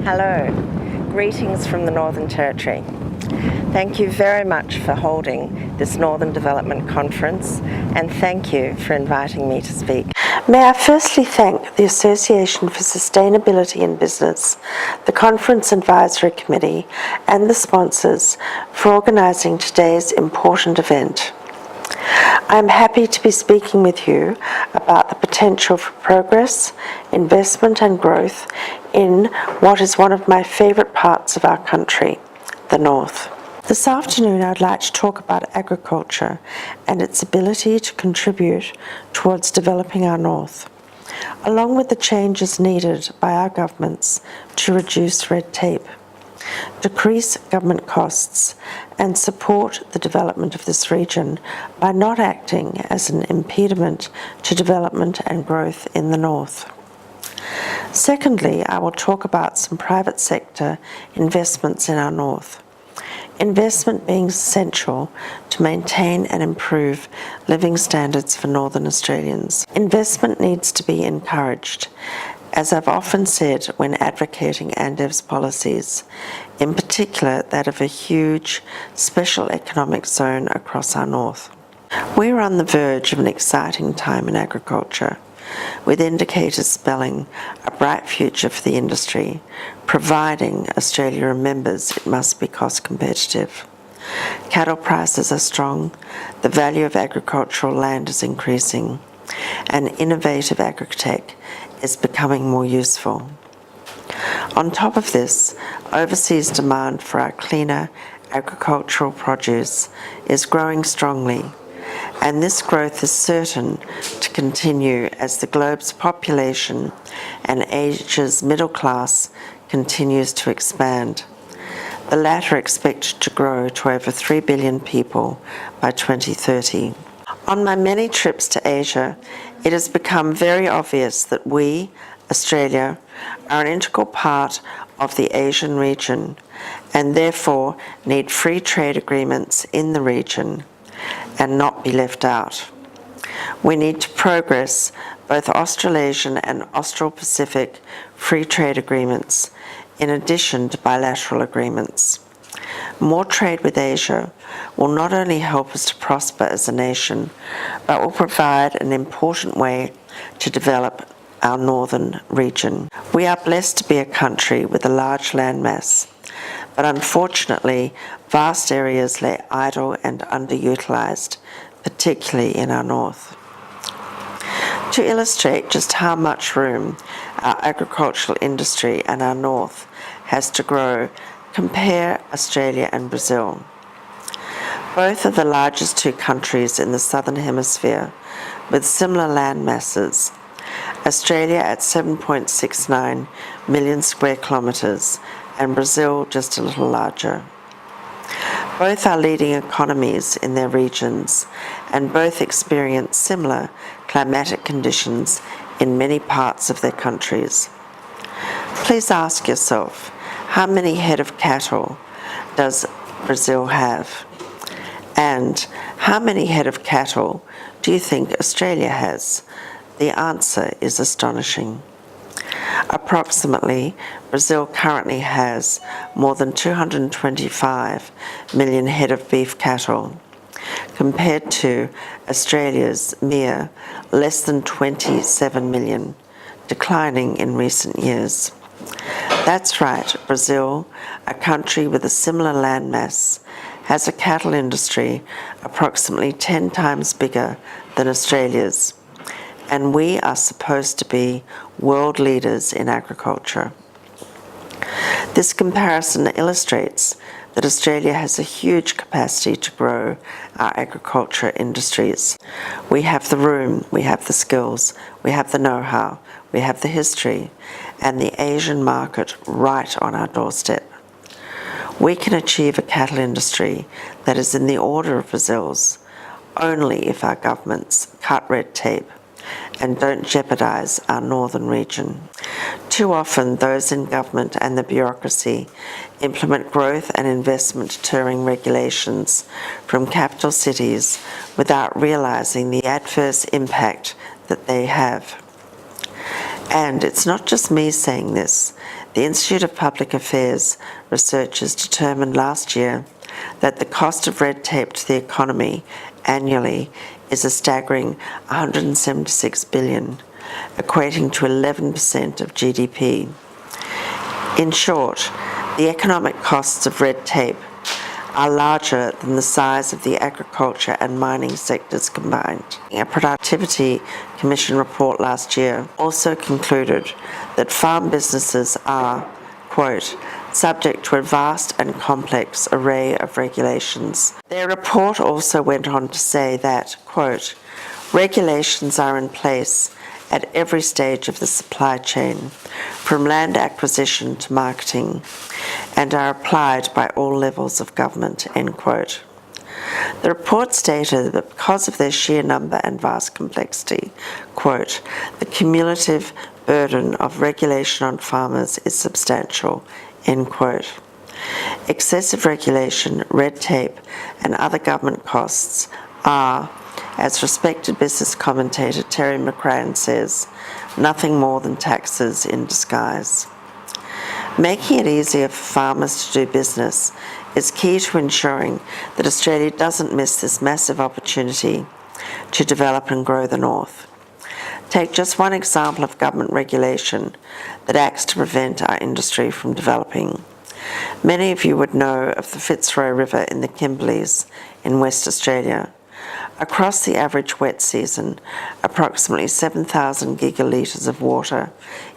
Hello, greetings from the Northern Territory. Thank you very much for holding this Northern Development Conference, and thank you for inviting me to speak. May I firstly thank the Association for Sustainability in Business, the Conference Advisory Committee, and the sponsors for organising today's important event. I am happy to be speaking with you about the potential for progress, investment and growth in what is one of my favourite parts of our country, the North. This afternoon I'd like to talk about agriculture and its ability to contribute towards developing our North, along with the changes needed by our governments to reduce red tape, decrease government costs, and support the development of this region by not acting as an impediment to development and growth in the North. Secondly, I will talk about some private sector investments in our North. Investment being essential to maintain and improve living standards for Northern Australians. Investment needs to be encouraged, as I've often said when advocating ANDEV's policies, in particular that of a huge special economic zone across our North. We're on the verge of an exciting time in agriculture, with indicators spelling a bright future for the industry, providing Australia remembers it must be cost competitive. Cattle prices are strong, the value of agricultural land is increasing, and innovative agrotech is becoming more useful. On top of this, overseas demand for our cleaner agricultural produce is growing strongly, and this growth is certain to continue as the globe's population and Asia's middle class continues to expand, the latter expected to grow to over 3 billion people by 2030. On my many trips to Asia, it has become very obvious that we, Australia, are an integral part of the Asian region and therefore need free trade agreements in the region and not be left out. We need to progress both Australasian and Austral-Pacific free trade agreements in addition to bilateral agreements. More trade with Asia will not only help us to prosper as a nation, but will provide an important way to develop our northern region. We are blessed to be a country with a large landmass, but unfortunately, vast areas lay idle and underutilised, particularly in our north. To illustrate just how much room our agricultural industry and our north has to grow, compare Australia and Brazil. Both are the largest two countries in the southern hemisphere with similar land masses. Australia at 7.69 million square kilometres and Brazil just a little larger. Both are leading economies in their regions and both experience similar climatic conditions in many parts of their countries. Please ask yourself, how many head of cattle does Brazil have? And how many head of cattle do you think Australia has? The answer is astonishing. Approximately, Brazil currently has more than 225 million head of beef cattle, compared to Australia's mere less than 27 million, declining in recent years. That's right, Brazil, a country with a similar landmass, has a cattle industry approximately 10 times bigger than Australia's, and we are supposed to be world leaders in agriculture. This comparison illustrates that Australia has a huge capacity to grow our agriculture industries. We have the room, we have the skills, we have the know-how, we have the history, and the Asian market right on our doorstep. We can achieve a cattle industry that is in the order of Brazil's only if our governments cut red tape and don't jeopardise our northern region. Too often, those in government and the bureaucracy implement growth and investment deterring regulations from capital cities without realising the adverse impact that they have. And it's not just me saying this. The Institute of Public Affairs researchers determined last year that the cost of red tape to the economy annually is a staggering $176 billion, equating to 11% of GDP. In short, the economic costs of red tape are larger than the size of the agriculture and mining sectors combined. A Productivity Commission report last year also concluded that farm businesses are, quote, subject to a vast and complex array of regulations. Their report also went on to say that, quote, regulations are in place at every stage of the supply chain, from land acquisition to marketing, and are applied by all levels of government, end quote. The report stated that because of their sheer number and vast complexity, quote, the cumulative burden of regulation on farmers is substantial, end quote. Excessive regulation, red tape, and other government costs are, as respected business commentator Terry McCran says, nothing more than taxes in disguise. Making it easier for farmers to do business is key to ensuring that Australia doesn't miss this massive opportunity to develop and grow the North. Take just one example of government regulation that acts to prevent our industry from developing. Many of you would know of the Fitzroy River in the Kimberleys in West Australia. Across the average wet season, approximately 7,000 gigalitres of water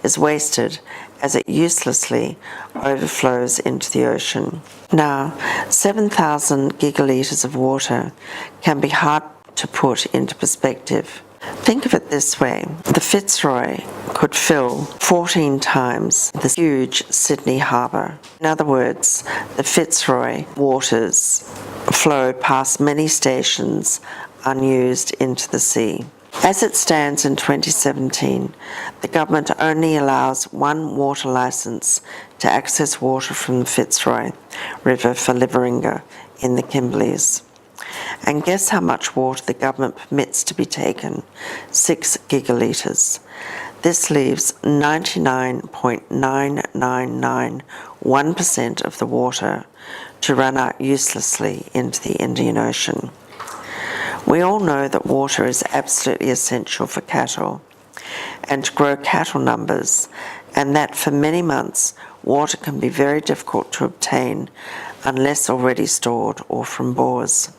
is wasted as it uselessly overflows into the ocean. Now, 7,000 gigalitres of water can be hard to put into perspective. Think of it this way. The Fitzroy could fill 14 times the huge Sydney Harbour. In other words, the Fitzroy waters flow past many stations unused into the sea. As it stands in 2017, the government only allows one water licence to access water from the Fitzroy River for Liveringa in the Kimberleys. And guess how much water the government permits to be taken? 6 gigalitres. This leaves 99.9991% of the water to run out uselessly into the Indian Ocean. We all know that water is absolutely essential for cattle and to grow cattle numbers, and that for many months water can be very difficult to obtain unless already stored or from bores.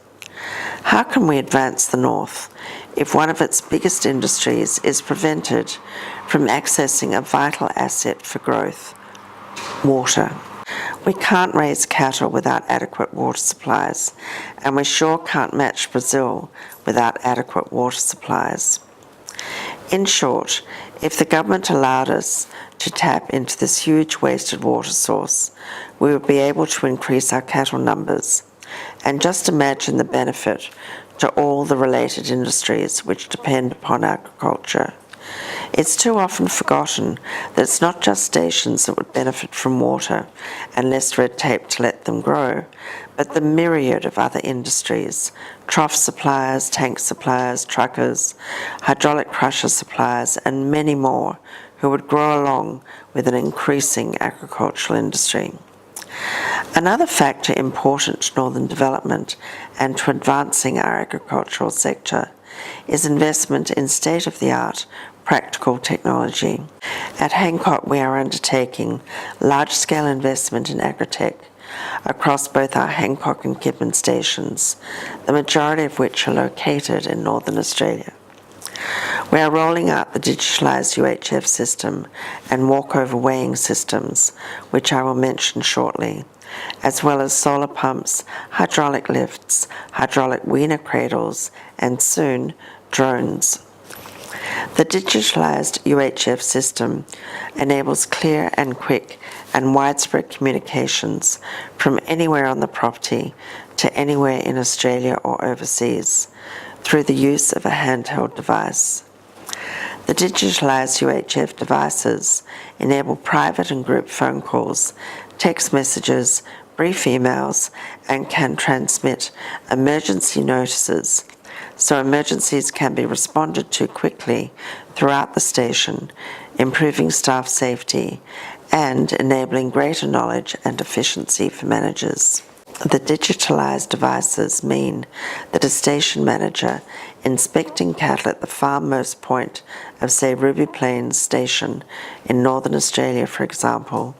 How can we advance the North if one of its biggest industries is prevented from accessing a vital asset for growth, water? We can't raise cattle without adequate water supplies, and we sure can't match Brazil without adequate water supplies. In short, if the government allowed us to tap into this huge wasted water source, we would be able to increase our cattle numbers. And just imagine the benefit to all the related industries which depend upon agriculture. It's too often forgotten that it's not just stations that would benefit from water and less red tape to let them grow, but the myriad of other industries, trough suppliers, tank suppliers, truckers, hydraulic crusher suppliers, and many more who would grow along with an increasing agricultural industry. Another factor important to northern development and to advancing our agricultural sector is investment in state-of-the-art practical technology. At Hancock, we are undertaking large-scale investment in agrotech across both our Hancock and Kidman stations, the majority of which are located in northern Australia. We are rolling out the digitalised UHF system and walkover weighing systems, which I will mention shortly, as well as solar pumps, hydraulic lifts, hydraulic weaner cradles, and soon drones. The digitalised UHF system enables clear and quick and widespread communications from anywhere on the property to anywhere in Australia or overseas through the use of a handheld device. The digitalised UHF devices enable private and group phone calls, text messages, brief emails, and can transmit emergency notices, so emergencies can be responded to quickly throughout the station, improving staff safety and enabling greater knowledge and efficiency for managers. The digitalised devices mean that a station manager inspecting cattle at the farmost point of, say, Ruby Plains Station in Northern Australia, for example,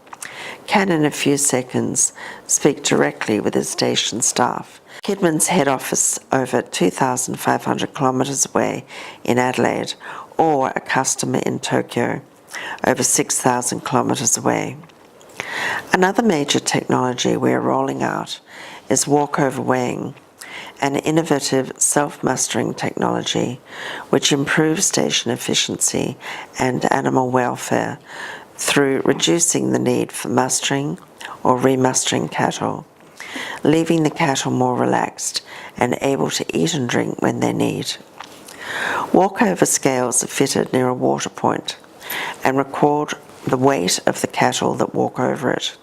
can in a few seconds speak directly with his station staff. Kidman's head office over 2,500 kilometres away in Adelaide, or a customer in Tokyo over 6,000 kilometres away. Another major technology we are rolling out is walkover weighing, an innovative self-mustering technology which improves station efficiency and animal welfare through reducing the need for mustering or remustering cattle, leaving the cattle more relaxed and able to eat and drink when they need. Walkover scales are fitted near a water point and record the weight of the cattle that walk over it.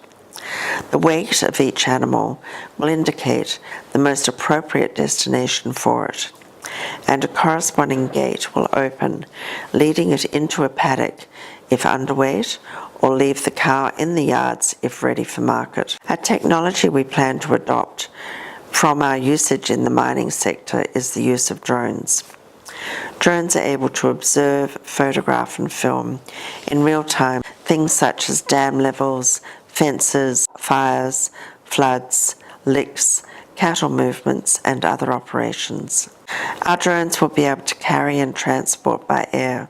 The weight of each animal will indicate the most appropriate destination for it, and a corresponding gate will open, leading it into a paddock if underweight, or leave the cow in the yards if ready for market. A technology we plan to adopt from our usage in the mining sector is the use of drones. Drones are able to observe, photograph and film in real time things such as dam levels, fences, fires, floods, licks, cattle movements and other operations. Our drones will be able to carry and transport by air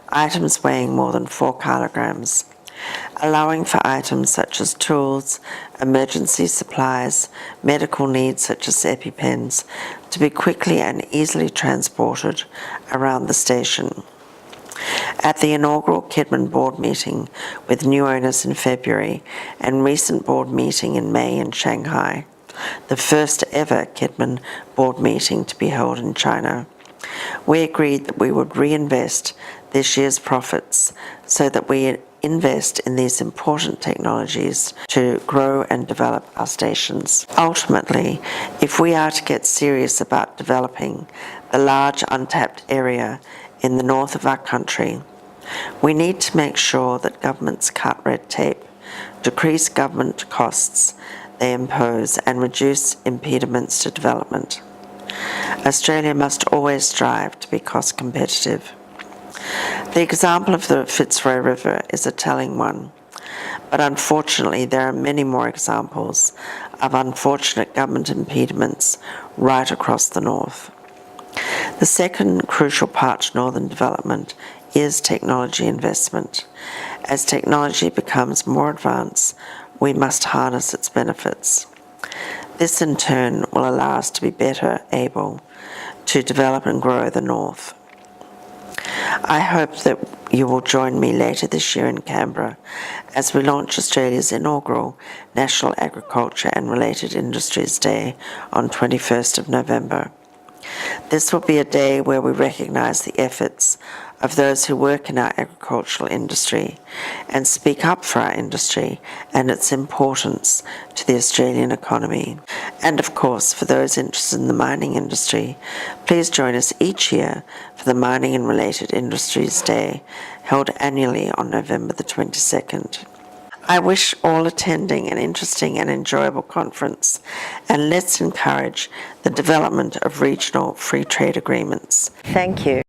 items weighing more than 4 kilograms, allowing for items such as tools, emergency supplies, medical needs such as EpiPens to be quickly and easily transported around the station. At the inaugural Kidman board meeting with new owners in February and recent board meeting in May in Shanghai, the first ever Kidman board meeting to be held in China, we agreed that we would reinvest this year's profits so that we invest in these important technologies to grow and develop our stations. Ultimately, if we are to get serious about developing the large untapped area in the north of our country, we need to make sure that governments cut red tape, decrease government costs they impose and reduce impediments to development. Australia must always strive to be cost competitive. The example of the Fitzroy River is a telling one, but unfortunately there are many more examples of unfortunate government impediments right across the north. The second crucial part to northern development is technology investment. As technology becomes more advanced, we must harness its benefits. This in turn will allow us to be better able to develop and grow the north. I hope that you will join me later this year in Canberra as we launch Australia's inaugural National Agriculture and Related Industries Day on 21st of November. This will be a day where we recognise the efforts of those who work in our agricultural industry and speak up for our industry and its importance to the Australian economy. And of course, for those interested in the mining industry, please join us each year for the Mining and Related Industries Day, held annually on November the 22nd. I wish all attending an interesting and enjoyable conference, and let's encourage the development of regional free trade agreements. Thank you.